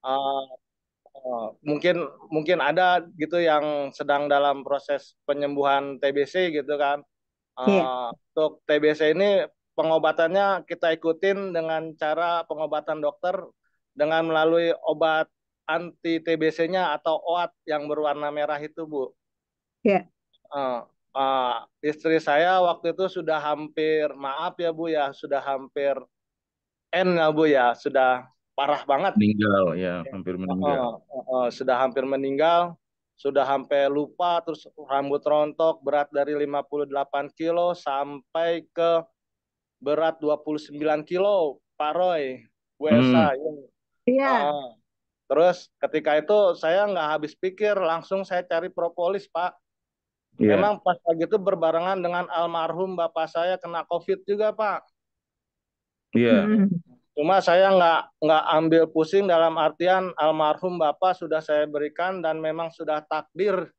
Uh, mungkin mungkin ada gitu yang sedang dalam proses penyembuhan TBC gitu kan. Iya. Untuk TBC ini pengobatannya kita ikutin dengan cara pengobatan dokter dengan melalui obat anti TBC-nya atau OAT yang berwarna merah itu, Bu. Iya. Eh, Istri saya waktu itu sudah hampir, maaf ya Bu ya, sudah hampir N ya Bu ya, sudah parah banget. Meninggal ya, hampir meninggal. Sudah hampir meninggal, sudah sampai lupa, terus rambut rontok, berat dari 58 kilo sampai ke berat 29 kilo, Pak Roy, Bu Hmm, Elsa. Ya. Iya. Uh, Terus ketika itu saya nggak habis pikir, langsung saya cari propolis, Pak. iya, Memang pas lagi itu berbarengan dengan almarhum bapak saya kena COVID juga, Pak. iya, Mm-mm. Cuma saya nggak ambil pusing dalam artian almarhum bapak sudah saya berikan dan memang sudah takdir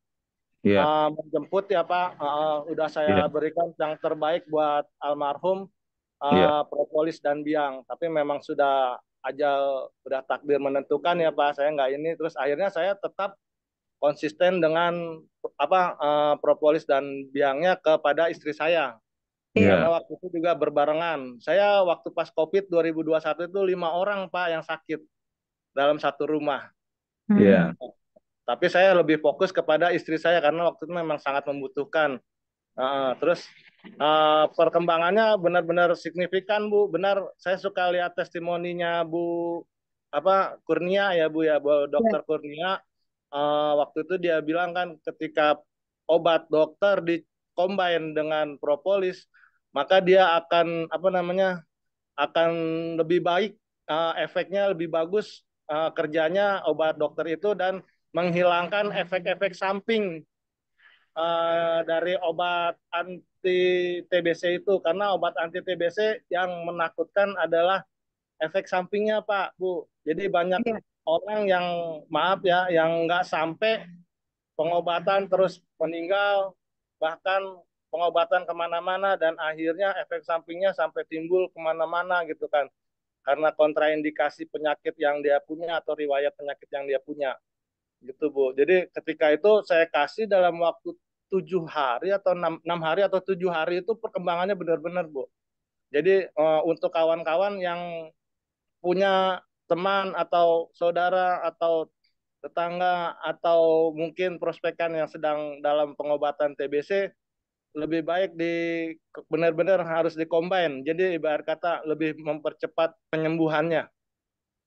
iya, menjemput ya Pak. Udah saya iya, berikan yang terbaik buat almarhum iya, propolis dan biang. Tapi memang sudah ajal udah takdir menentukan ya Pak. Saya nggak ini. Terus akhirnya saya tetap konsisten dengan propolis dan biangnya kepada istri saya. Iya. Karena iya. waktu itu juga berbarengan. Saya waktu pas COVID 2021 itu 5 orang Pak yang sakit dalam satu rumah. Iya. Mm-mm. Tapi saya lebih fokus kepada istri saya karena waktu itu memang sangat membutuhkan. Terus perkembangannya benar-benar signifikan Bu. Benar, saya suka lihat testimoninya Bu Kurnia ya Bu ya, Bu Iya. Dokter Kurnia. Waktu itu dia bilang kan ketika obat dokter dikombin dengan propolis, maka dia akan akan lebih baik, efeknya lebih bagus, kerjanya obat dokter itu dan menghilangkan efek-efek samping dari obat anti TBC itu karena obat anti TBC yang menakutkan adalah efek sampingnya Pak Bu. Jadi banyak Iya. orang yang maaf ya yang nggak sampai pengobatan terus meninggal, bahkan pengobatan kemana-mana dan akhirnya efek sampingnya sampai timbul kemana-mana gitu kan karena kontraindikasi penyakit yang dia punya atau riwayat penyakit yang dia punya gitu Bu. Jadi ketika itu saya kasih dalam waktu 7 hari atau enam hari atau 7 hari itu perkembangannya benar-benar Bu. Jadi untuk kawan-kawan yang punya teman atau saudara atau tetangga atau mungkin prospekan yang sedang dalam pengobatan TBC lebih baik benar-benar harus dikombin. Jadi ibarat kata lebih mempercepat penyembuhannya.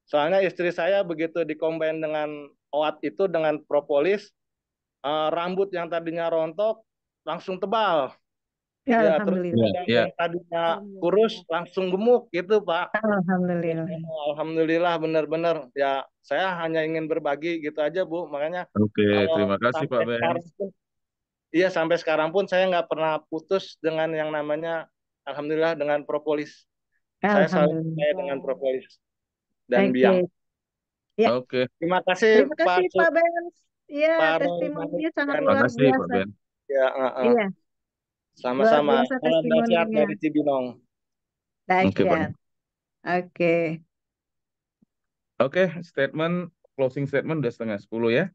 Soalnya istri saya begitu dikombin dengan OAT itu dengan propolis, rambut yang tadinya rontok langsung tebal. Ya, Ya, terus Alhamdulillah. Iya, badan iya. yang tadinya kurus langsung gemuk gitu, Pak. Alhamdulillah. Alhamdulillah benar-benar ya saya hanya ingin berbagi gitu aja Bu. Makanya Oke, kalau terima kasih Pak sampai Ben. sekarang pun iya sampai sekarang pun saya nggak pernah putus dengan yang namanya Alhamdulillah dengan propolis. Saya selalu percaya dengan Alhamdulillah. propolis dan biang. Oke. Ya, Oke, Terima kasih terima Pak kasih Pak Ben. Ya, Pak Roy Manik testimoninya sangat dan terima luar kasih Pak biasa. Ben. ya Iya, luar sama-sama. biasa Salam nasihat testimoninya. dari Cibinong. Oke Pak. Dahsyat. Oke. Oke, closing statement udah 9:30 ya.